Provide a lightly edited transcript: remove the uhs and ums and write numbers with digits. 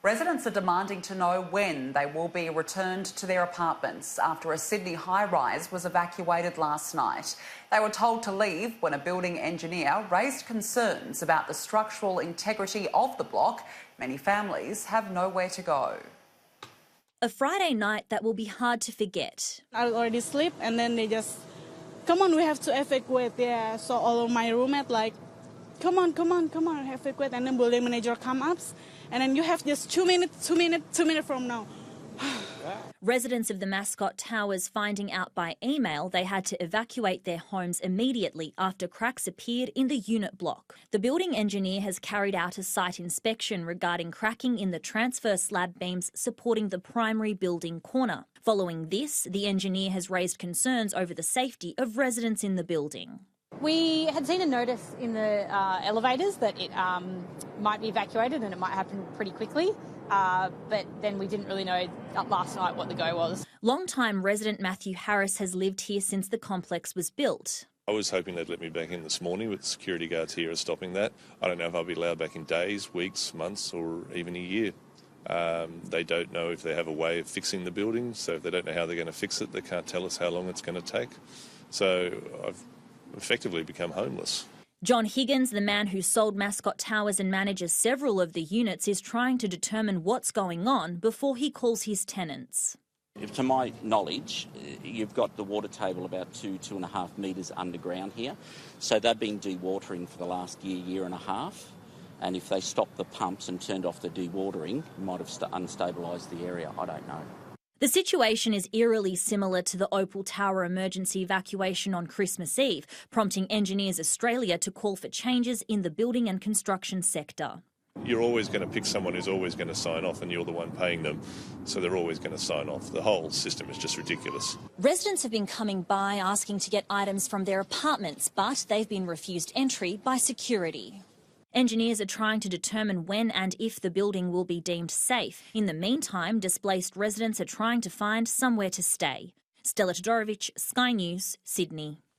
Residents are demanding to know when they will be returned to their apartments after a Sydney high-rise was evacuated last night. They were told to leave when a building engineer raised concerns about the structural integrity of the block. Many families have nowhere to go. A Friday night that will be hard to forget. I already sleep and then they just, come on, we have to evacuate. Yeah, so all of my roommate like, come on, evacuate. And then building manager come up and then you have just 2 minutes from now. Residents of the Mascot Towers finding out by email they had to evacuate their homes immediately after cracks appeared in the unit block. The building engineer has carried out a site inspection regarding cracking in the transfer slab beams supporting the primary building corner. Following this, the engineer has raised concerns over the safety of residents in the building. We had seen a notice in the elevators that it might be evacuated and it might happen pretty quickly. But then we didn't really know last night what the go was. Long-time resident Matthew Harris has lived here since the complex was built. I was hoping they'd let me back in this morning, but the security guards here are stopping that. I don't know if I'll be allowed back in days, weeks, months or even a year. They don't know if they have a way of fixing the building, so if they don't know how they're going to fix it, they can't tell us how long it's going to take. So I've effectively become homeless. John Higgins, the man who sold Mascot Towers and manages several of the units, is trying to determine what's going on before he calls his tenants. To my knowledge, you've got the water table about 2.5 metres underground here. So they've been dewatering for the last year and a half. And if they stopped the pumps and turned off the dewatering, it might have unstabilised the area. I don't know. The situation is eerily similar to the Opal Tower emergency evacuation on Christmas Eve, prompting Engineers Australia to call for changes in the building and construction sector. You're always going to pick someone who's always going to sign off and you're the one paying them, so they're always going to sign off. The whole system is just ridiculous. Residents have been coming by asking to get items from their apartments, but they've been refused entry by security. Engineers are trying to determine when and if the building will be deemed safe. In the meantime, displaced residents are trying to find somewhere to stay. Stella Todorovic, Sky News, Sydney.